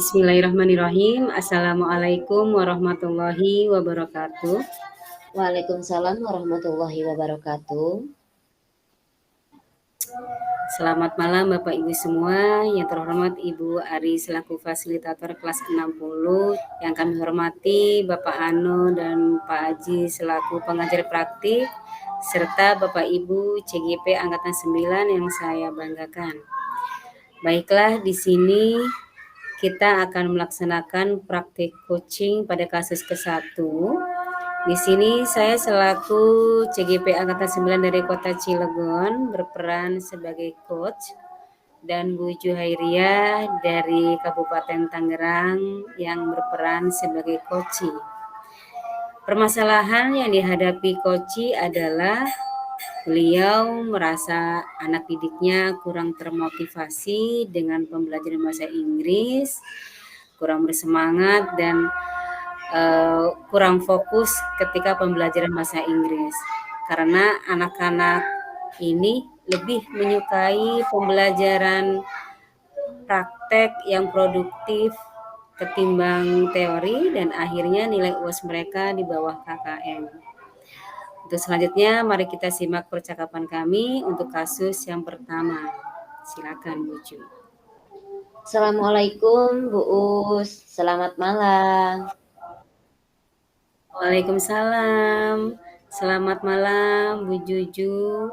Bismillahirrahmanirrahim. Assalamualaikum warahmatullahi wabarakatuh. Waalaikumsalam warahmatullahi wabarakatuh. Selamat malam Bapak Ibu semua. Yang terhormat Ibu Ari selaku fasilitator kelas 60. Yang kami hormati Bapak Ano dan Pak Aji selaku pengajar praktik, serta Bapak Ibu CGP Angkatan 9 yang saya banggakan. Baiklah, di sini kita akan melaksanakan praktik coaching pada kasus ke-1. Di sini saya selaku CGP Angkatan 9 dari Kota Cilegon berperan sebagai coach dan Bu Juhairia dari Kabupaten Tangerang yang berperan sebagai coach. Permasalahan yang dihadapi coach adalah beliau merasa anak didiknya kurang termotivasi dengan pembelajaran bahasa Inggris, kurang bersemangat dan kurang fokus ketika pembelajaran bahasa Inggris. Karena anak-anak ini lebih menyukai pembelajaran praktek yang produktif ketimbang teori dan akhirnya nilai UAS mereka di bawah KKM. Untuk selanjutnya, mari kita simak percakapan kami untuk kasus yang pertama. Silakan Bu Ju. Assalamualaikum Bu Us, selamat malam. Waalaikumsalam. Selamat malam Bu Juju.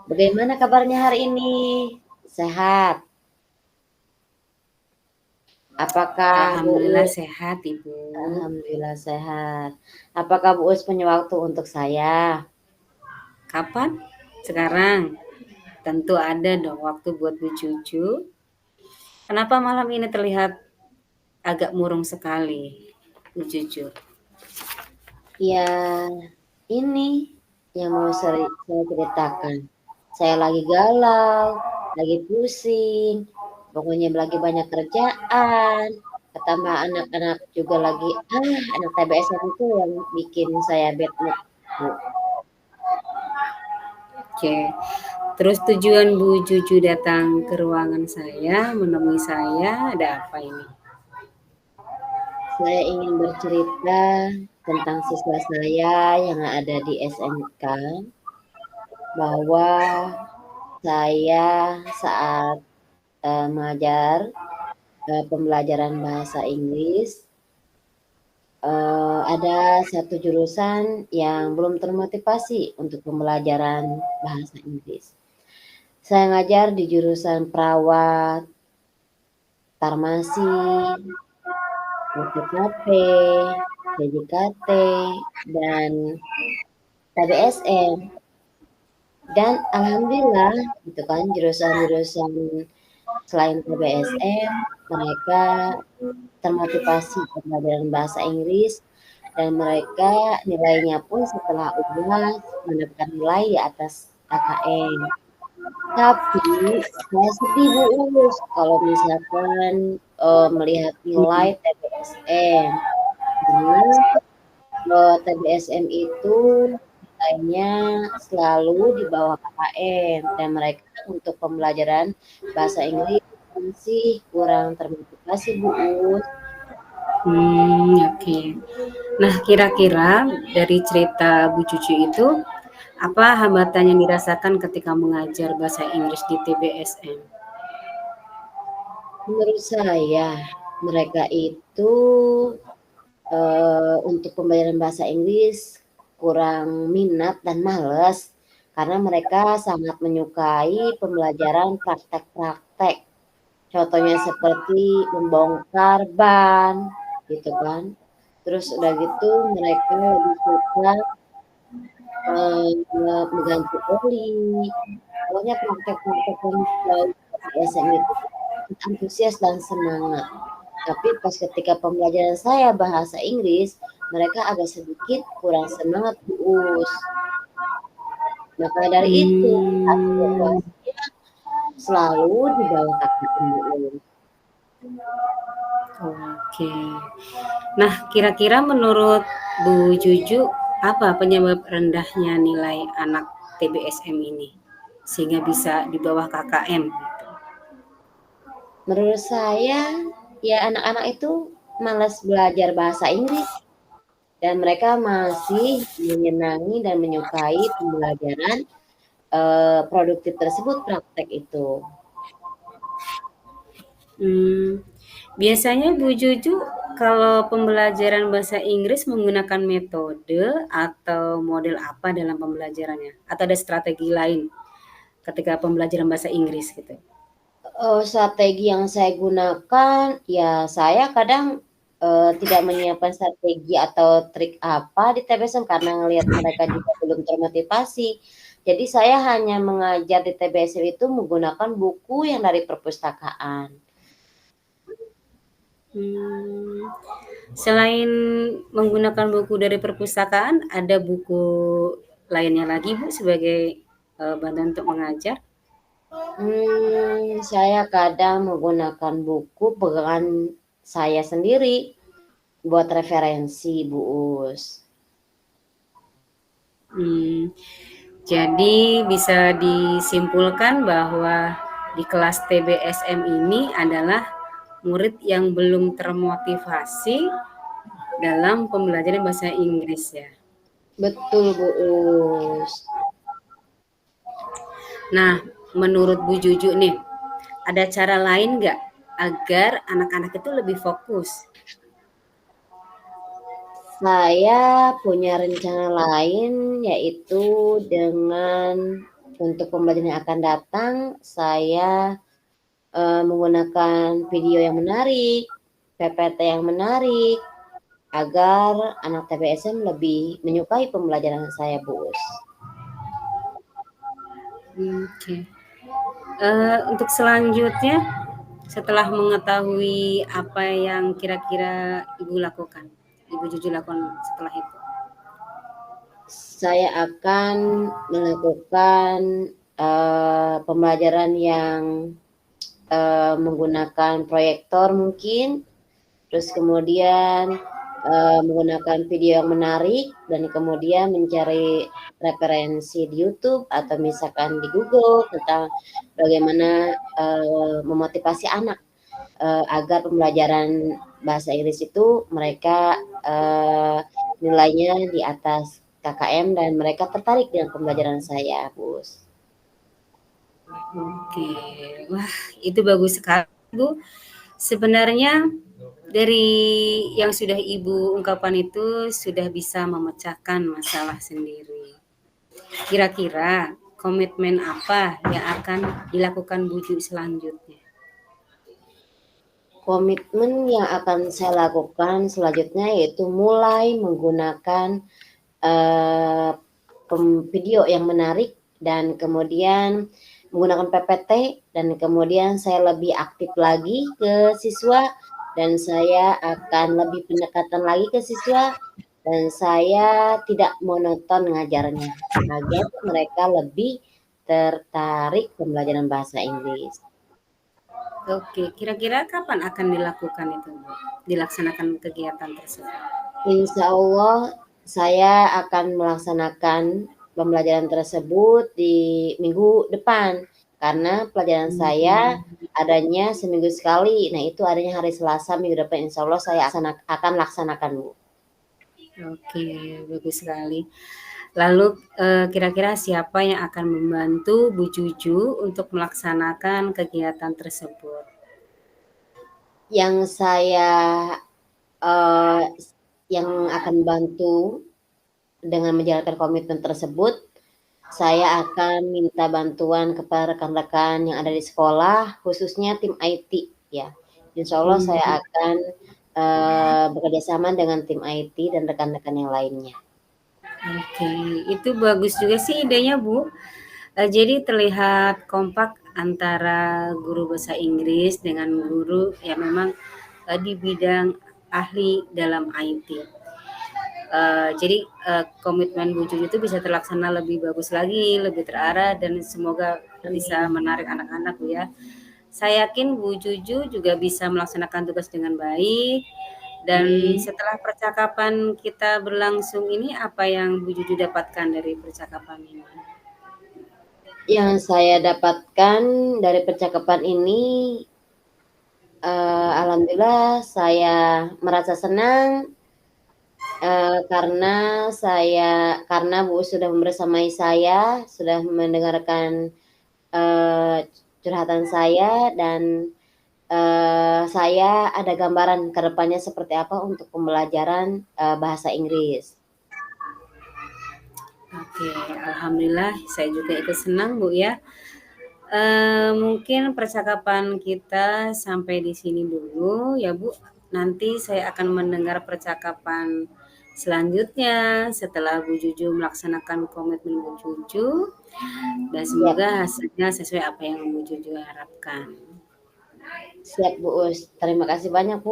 Bagaimana kabarnya hari ini? Sehat? Apakah Alhamdulillah Bu Us? sehat Ibu. Alhamdulillah sehat. Apakah Bu Us punya waktu untuk saya? Kapan? Sekarang? Tentu ada dong waktu buat Bu Juju. Kenapa malam ini terlihat agak murung sekali Bu Juju? Ya, ini yang mau saya ceritakan. Saya lagi galau, lagi pusing, pokoknya lagi banyak kerjaan, ketambah anak-anak juga lagi, anak TBSM itu yang bikin saya bad mood, Bu. Oke. Terus tujuan Bu Juju datang ke ruangan saya, menemui saya, ada apa ini? Saya ingin bercerita tentang siswa saya yang ada di SMK, bahwa saya saat mengajar pembelajaran bahasa Inggris, ada satu jurusan yang belum termotivasi untuk pembelajaran bahasa Inggris. Saya ngajar di jurusan perawat, farmasi, PKP, PJKT, dan TBSM. Dan alhamdulillah gitu kan, jurusan-jurusan selain TBSM mereka termotivasi pembelajaran bahasa Inggris dan mereka nilainya pun setelah UAS mendapatkan nilai di atas KKM. Tapi saya sedih Bu Us kalau misalkan melihat nilai TBSM. Karena TBSM itu nilainya selalu di bawah KKM dan mereka untuk pembelajaran bahasa Inggris masih kurang termotivasi Bu Us. Oke. Nah, kira-kira dari cerita Bu Cucu itu, apa hambatan yang dirasakan ketika mengajar bahasa Inggris di TBSM? Menurut saya, mereka itu untuk pembelajaran bahasa Inggris kurang minat dan males karena mereka sangat menyukai pembelajaran praktek-praktek. Contohnya seperti membongkar ban, gitu kan. Terus udah gitu mereka lebih suka mengganti oli. Pokoknya praktek-praktek yang jauh dari SM itu antusias dan semangat. Tapi pas ketika pembelajaran saya bahasa Inggris, mereka agak sedikit kurang semangat Bu Us. Maka dari itu, evaluasinya selalu di bawah KKM Bu Us. Oke. Nah, kira-kira menurut Bu Juju, apa penyebab rendahnya nilai anak TBSM ini? Sehingga bisa di bawah KKM. Menurut saya, ya anak-anak itu malas belajar bahasa Inggris dan mereka masih menyenangi dan menyukai pembelajaran, produktif tersebut, praktek itu. Hmm, biasanya Bu Juju kalau pembelajaran bahasa Inggris menggunakan metode atau model apa dalam pembelajarannya? Atau ada strategi lain ketika pembelajaran bahasa Inggris gitu? Strategi yang saya gunakan, ya saya kadang, tidak menyiapkan strategi atau trik apa di TBSM karena ngelihat mereka juga belum termotivasi. Jadi saya hanya mengajar di TBSM itu menggunakan buku yang dari perpustakaan. Hmm, selain menggunakan buku dari perpustakaan, ada buku lainnya lagi Bu sebagai bantuan untuk mengajar? Saya kadang menggunakan buku pegangan saya sendiri buat referensi, Bu Us. Hmm, jadi bisa disimpulkan bahwa di kelas TBSM ini adalah murid yang belum termotivasi dalam pembelajaran bahasa Inggris ya. Betul, Bu Us. Nah, menurut Bu Juju nih, ada cara lain nggak agar anak-anak itu lebih fokus? Saya punya rencana lain, yaitu dengan untuk pembelajaran yang akan datang, saya, menggunakan video yang menarik, PPT yang menarik, agar anak TBSM lebih menyukai pembelajaran saya, Bos. Oke. Untuk selanjutnya, setelah mengetahui apa yang kira-kira Ibu lakukan, Ibu Juju lakukan setelah itu. Saya akan melakukan, pembelajaran yang, menggunakan proyektor mungkin, terus kemudian, menggunakan video yang menarik dan kemudian mencari referensi di YouTube atau misalkan di Google tentang bagaimana, memotivasi anak, agar pembelajaran bahasa Inggris itu mereka, nilainya di atas KKM dan mereka tertarik dengan pembelajaran saya, Bos. Oke, wah itu bagus sekali Bu. Sebenarnya dari yang sudah Ibu ungkapkan itu sudah bisa memecahkan masalah sendiri. Kira-kira komitmen apa yang akan dilakukan Bu Ju selanjutnya? Komitmen yang akan saya lakukan selanjutnya yaitu mulai menggunakan, eee, video yang menarik dan kemudian menggunakan PPT dan kemudian saya lebih aktif lagi ke siswa dan saya akan lebih pendekatan lagi ke siswa dan saya tidak monoton ngajarnya, agar mereka lebih tertarik pembelajaran bahasa Inggris. Oke, kira-kira kapan akan dilakukan itu, Bu? Dilaksanakan kegiatan tersebut? Insya Allah saya akan melaksanakan pembelajaran tersebut di minggu depan, karena pelajaran saya adanya seminggu sekali. Nah, itu adanya hari Selasa minggu depan, insya Allah saya akan laksanakan, Bu. Oke, bagus sekali. Lalu kira-kira siapa yang akan membantu Bu Juju untuk melaksanakan kegiatan tersebut? Yang saya eh, yang akan bantu dengan menjalankan komitmen tersebut, saya akan minta bantuan kepada rekan-rekan yang ada di sekolah, khususnya tim IT ya. Insya Allah saya Hmm, akan bekerja sama dengan tim IT dan rekan-rekan yang lainnya. oke, itu bagus juga sih idenya, Bu. Jadi terlihat kompak antara guru bahasa Inggris dengan guru yang memang di bidang ahli dalam IT. Jadi komitmen Bu Juju itu bisa terlaksana lebih bagus lagi, lebih terarah dan semoga bisa Amin. menarik anak-anak Bu ya. Saya yakin Bu Juju juga bisa melaksanakan tugas dengan baik. Dan Amin. setelah percakapan kita berlangsung ini, apa yang Bu Juju dapatkan dari percakapan ini? Yang saya dapatkan dari percakapan ini, Alhamdulillah saya merasa senang, karena Bu sudah membersamai saya, sudah mendengarkan, curhatan saya dan, saya ada gambaran ke depannya seperti apa untuk pembelajaran, bahasa Inggris. Oke, alhamdulillah saya juga ikut senang, Bu, ya. Mungkin percakapan kita sampai di sini dulu ya, Bu. Nanti saya akan mendengar percakapan selanjutnya setelah Bu Juju melaksanakan komitmen Bu Juju dan Siap semoga hasilnya sesuai apa yang Bu Juju harapkan. siap Bu Us. Terima kasih banyak Bu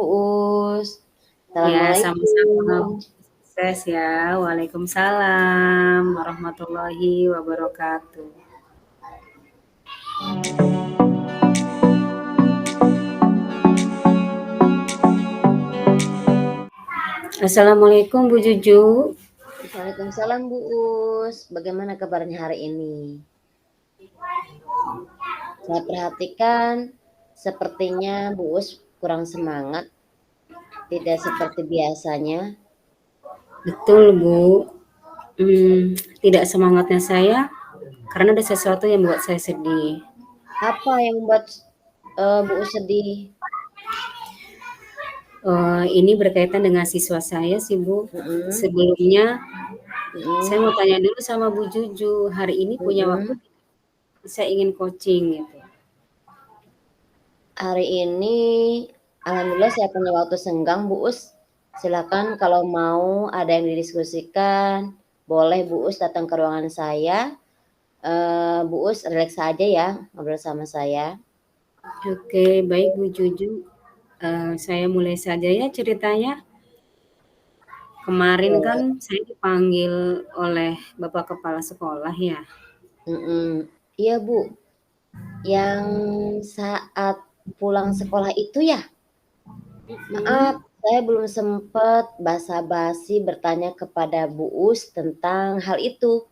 Us. Ya, sama-sama. Assalamualaikum. Sukses ya. Waalaikumsalam warahmatullahi wabarakatuh. Assalamualaikum Bu Juju. Waalaikumsalam Bu Us. Bagaimana kabarnya hari ini? Saya perhatikan sepertinya Bu Us kurang semangat, tidak seperti biasanya. Betul Bu. Tidak semangatnya saya karena ada sesuatu yang membuat saya sedih. Apa yang membuat, Bu Us sedih? Ini berkaitan dengan siswa saya sih Bu. Mhm Sebelumnya saya mhm mau tanya dulu sama Bu Juju, hari ini punya waktu mhm. saya ingin coaching gitu. Hari ini alhamdulillah saya punya waktu senggang Bu Us. Silakan kalau mau ada yang didiskusikan, boleh Bu Us datang ke ruangan saya. Bu Us rileks aja ya ngobrol sama saya. Oke, baik Bu Juju. Saya mulai saja ya ceritanya. Kemarin kan Boleh. saya dipanggil oleh Bapak Kepala Sekolah ya. Mhm. Iya Bu, yang saat pulang sekolah itu ya? Maaf, Mhm. saya belum sempat basa-basi bertanya kepada Bu Us tentang hal itu.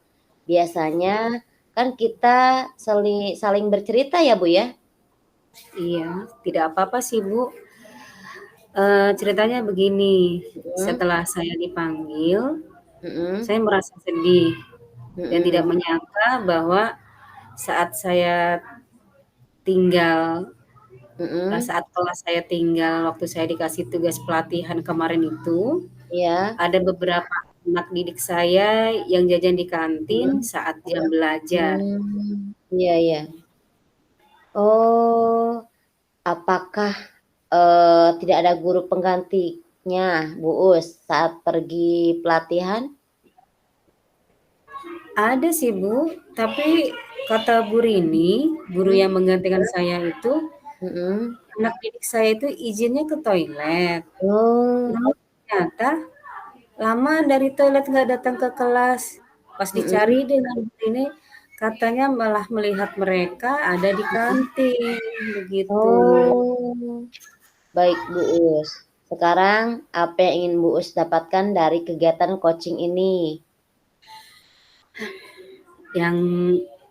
Biasanya kan kita saling bercerita ya Bu ya? Iya, tidak apa-apa sih Bu. Ceritanya begini, Mhm setelah saya dipanggil, mhm saya merasa sedih dan tidak mhm menyangka bahwa saat saya tinggal mhm. saat kelas saya tinggal waktu saya dikasih tugas pelatihan kemarin itu, Iya. ada beberapa anak didik saya yang jajan di kantin Mhm. saat jam belajar. Iya iya. Oh, apakah, tidak ada guru penggantinya Bu Us saat pergi pelatihan? Ada sih Bu, tapi kata Bu Rini, guru Mhm yang menggantikan saya itu, mhm. anak didik saya itu izinnya ke toilet. Oh, Namun ternyata lama dari toilet nggak datang ke kelas. Pas dicari mhm dengan ini, katanya malah melihat mereka ada di mhm. kantin, begitu. Oh, baik Bu Us. Sekarang apa yang ingin Bu Us dapatkan dari kegiatan coaching ini? Yang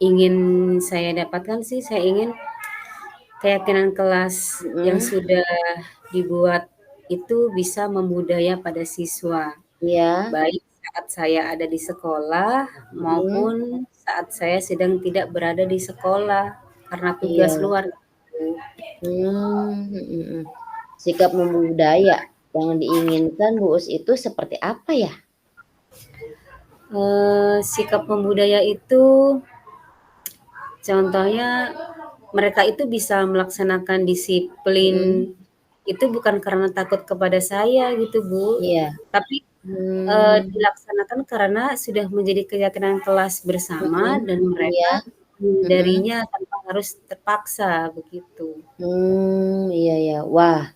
ingin saya dapatkan sih, saya ingin keyakinan kelas yang Mhm, sudah dibuat itu bisa membudaya pada siswa, iya, baik saat saya ada di sekolah mhm, maupun saat saya sedang tidak berada di sekolah karena tugas iya, luar gitu. mhm mhm. Sikap membudaya yang diinginkan Bu Us itu seperti apa ya? Sikap membudaya itu contohnya mereka itu bisa melaksanakan disiplin Mhm, itu bukan karena takut kepada saya gitu, Bu, iya, tapi, mmm, dilaksanakan karena sudah menjadi keyakinan kelas bersama mhm, dan iya, mereka mhm, menghindarinya tanpa harus terpaksa, begitu. iya iya. Wah,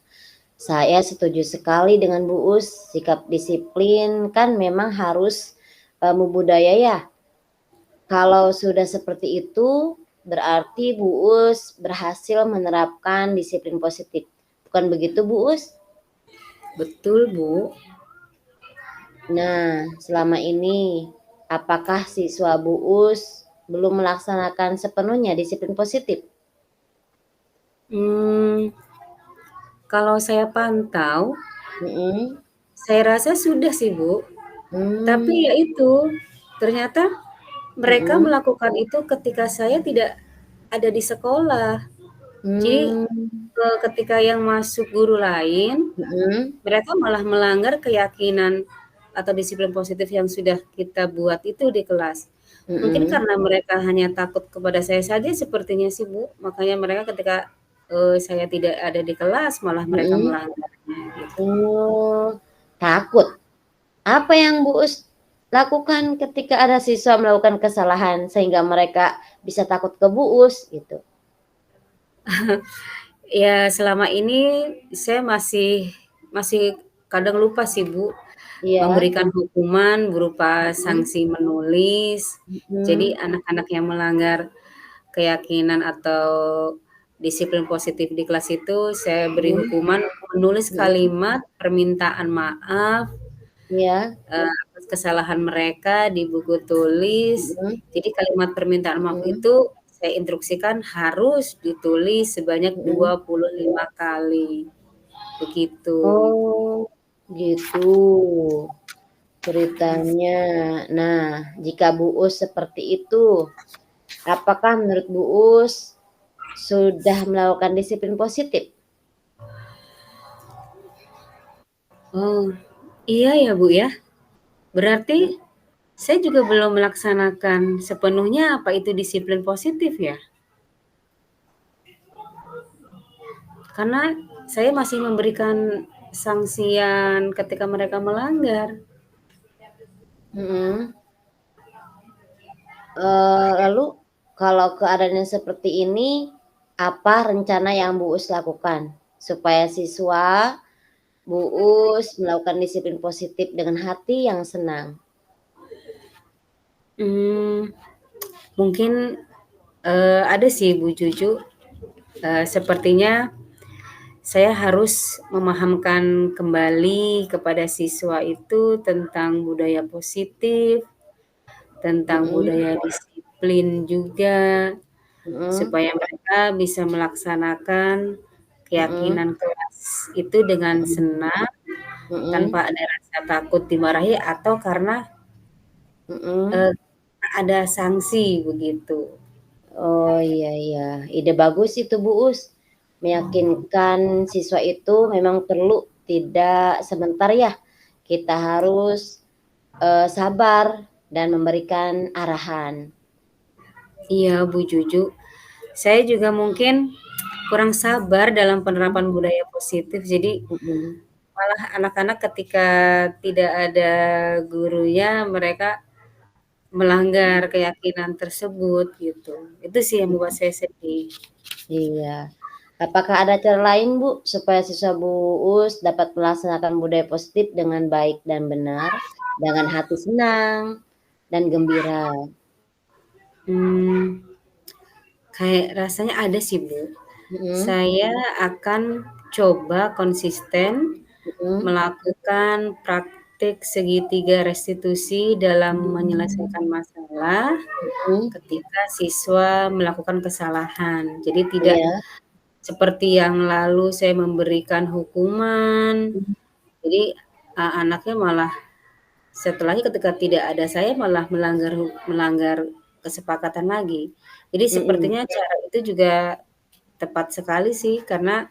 saya setuju sekali dengan Bu Us, sikap disiplin kan memang harus, membudaya ya. Kalau sudah seperti itu, berarti Bu Us berhasil menerapkan disiplin positif. Bukan begitu Bu Us? Betul, Bu. Nah, selama ini apakah siswa Bu Us belum melaksanakan sepenuhnya disiplin positif? Mmm, Kalau saya pantau, Mhm. saya rasa sudah sih, Bu. Tapi Mmm. ya itu, ternyata mereka Mhm. melakukan itu ketika saya tidak ada di sekolah. Jadi, Mmm. ketika yang masuk guru lain, Mhm. mereka malah melanggar keyakinan atau disiplin positif yang sudah kita buat itu di kelas. Mungkin Mhm. karena mereka hanya takut kepada saya saja sepertinya sih, Bu, makanya mereka ketika, saya tidak ada di kelas malah mereka Mhm. melanggarnya gitu. Oh, takut. Apa yang Bu Us lakukan ketika ada siswa melakukan kesalahan sehingga mereka bisa takut ke Bu Us gitu? Ya selama ini saya masih masih kadang lupa sih, Bu, Iya. memberikan hukuman berupa Mhm. sanksi menulis. Jadi Mhm. anak-anak yang melanggar keyakinan atau disiplin positif di kelas itu saya beri Mhm. hukuman menulis Mhm. kalimat permintaan maaf, Iya. atas kesalahan mereka di buku tulis. Mhm. Jadi kalimat permintaan maaf Mhm. itu saya instruksikan harus ditulis sebanyak Mhm. 25 kali, begitu. Oh, gitu ceritanya. Nah, jika Bu Us seperti itu, apakah menurut Bu Us sudah melakukan disiplin positif? Oh, iya ya, Bu, ya? Berarti Mmm. saya juga belum melaksanakan sepenuhnya apa itu disiplin positif ya? Karena saya masih memberikan sanksian ketika mereka melanggar. Mhm. Lalu kalau keadaannya seperti ini, apa rencana yang Bu Us lakukan supaya siswa Bu Us melakukan disiplin positif dengan hati yang senang? Mmm, mungkin, ada sih Bu Juju, sepertinya saya harus memahamkan kembali kepada siswa itu tentang budaya positif, tentang Mhm. budaya disiplin juga, Mhm. supaya mereka bisa melaksanakan Mhm. keyakinan kelas itu dengan Mhm. senang, Mhm. tanpa ada rasa takut dimarahi atau karena, Mhm. eee, ada sanksi begitu. Oh, iya iya, ide bagus itu, Bu Us. Meyakinkan siswa itu memang perlu tidak sebentar ya, kita harus, sabar dan memberikan arahan. Iya, Bu Juju. Saya juga mungkin kurang sabar dalam Mhm. penerapan budaya positif, jadi Mhm. malah anak-anak ketika tidak ada gurunya, mereka melanggar Mhm. keyakinan tersebut gitu. Itu sih yang membuat Mhm. saya sedih. Iya. Apakah ada cara lain, Bu, supaya siswa Bu Us dapat melaksanakan budaya positif dengan baik dan benar, dengan hati senang dan gembira? Mmm, kayak rasanya ada sih, Bu. Mhm. Saya akan coba konsisten Mhm. melakukan praktik segitiga restitusi dalam Mmm. menyelesaikan masalah Mhm. ketika siswa melakukan kesalahan. Jadi tidak Iya. seperti yang lalu saya memberikan hukuman, Mmm. jadi, anaknya malah setelahnya ketika tidak ada saya malah melanggar kesepakatan lagi. Jadi Mhm. sepertinya cara itu juga tepat sekali sih, karena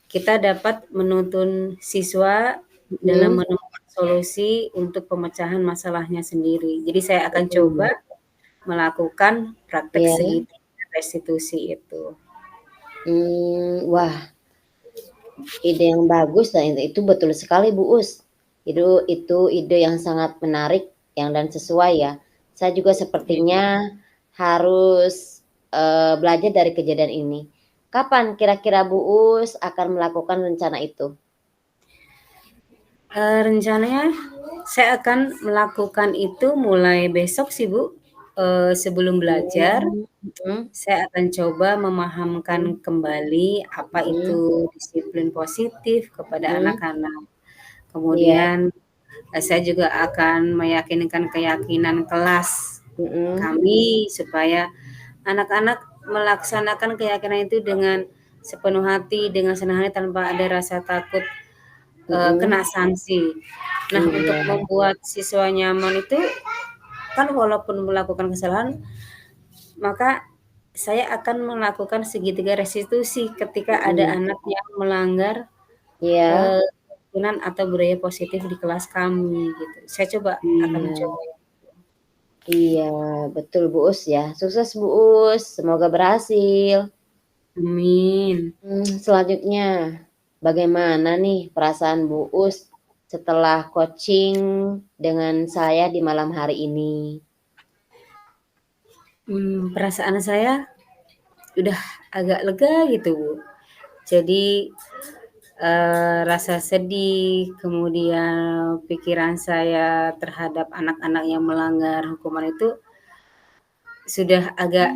kita dapat menuntun siswa dalam Mhm. menemukan solusi untuk pemecahan masalahnya sendiri. Jadi saya akan coba Mhm. melakukan praktek Iya. segitiga restitusi itu. Wah, ide yang bagus dan itu betul sekali, Bu Us. Itu ide yang sangat menarik yang dan sesuai ya. Saya juga Ya. sepertinya harus, belajar dari kejadian ini. Kapan kira-kira Bu Us akan melakukan rencana itu? Rencananya saya akan melakukan itu mulai besok sih, Bu. Sebelum belajar, Mhm. saya akan coba memahamkan Mhm. kembali apa itu Mhm. disiplin positif kepada Mhm. anak-anak. Iya. Kemudian, saya juga akan meyakinkan keyakinan kelas Mhm. kami supaya anak-anak melaksanakan keyakinan itu dengan sepenuh hati dengan senang hati tanpa ada rasa takut kena Mhm. sanksi. Nah, untuk Iya. membuat siswa nyaman itu kan walaupun melakukan kesalahan, maka saya akan melakukan segitiga restitusi ketika ada Mhm. anak yang melanggar Iya. kerukunan atau budaya positif di kelas kami gitu. Saya akan Iya. mencoba ya. Iya, betul Bu Us ya. Sukses Bu Us, semoga berhasil. Amin. Selanjutnya, bagaimana nih perasaan Bu Us setelah coaching dengan saya di malam hari ini? Perasaan saya udah agak lega gitu, Bu. Jadi, rasa sedih, kemudian pikiran saya terhadap anak-anak yang melanggar hukuman itu sudah agak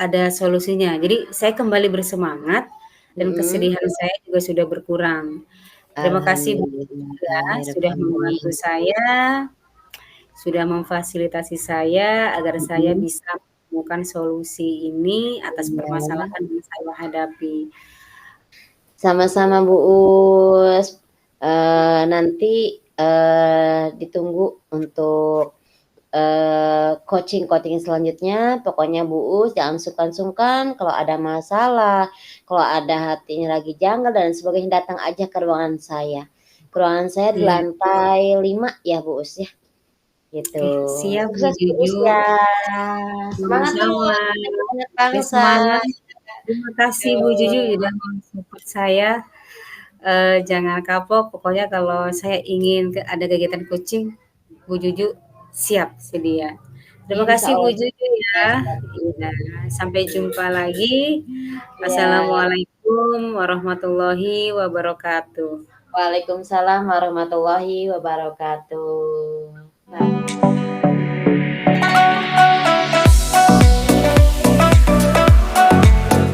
ada solusinya. Jadi saya kembali bersemangat dan Mhm. kesedihan saya juga sudah berkurang. Terima kasih Bu ya sudah membantu Alhamdulillahirobbilalamin. saya, sudah memfasilitasi saya agar saya Mhm. bisa menemukan solusi ini atas Iya. permasalahan yang saya hadapi. Sama-sama Bu Us. Nanti, ditunggu untuk, coaching-coaching selanjutnya. Pokoknya Bu Us jangan sungkan-sungkan kalau ada masalah, kalau ada hatinya lagi janggal dan sebagainya, datang aja ke ruangan saya. Ruangan saya di Iya, lantai 5 ya Bu Us ya, gitu. oke, siap Bu Sukses Bu Us Juju. ya. Semangat Sama-sama. terus, kita banyak Ya bangsa. semangat. Terima kasih Bu Juju Yo. sudah men-support saya. Jangan kapok, pokoknya kalau saya ingin ada kegiatan coaching, Bu Juju siap sedia. Terima Insya kasih Bu Allah Juju ya. sukses ya Bu Iya, Us. sampai jumpa lagi. Iya. Assalamualaikum warahmatullahi wabarakatuh. Waalaikumsalam warahmatullahi wabarakatuh. Nah.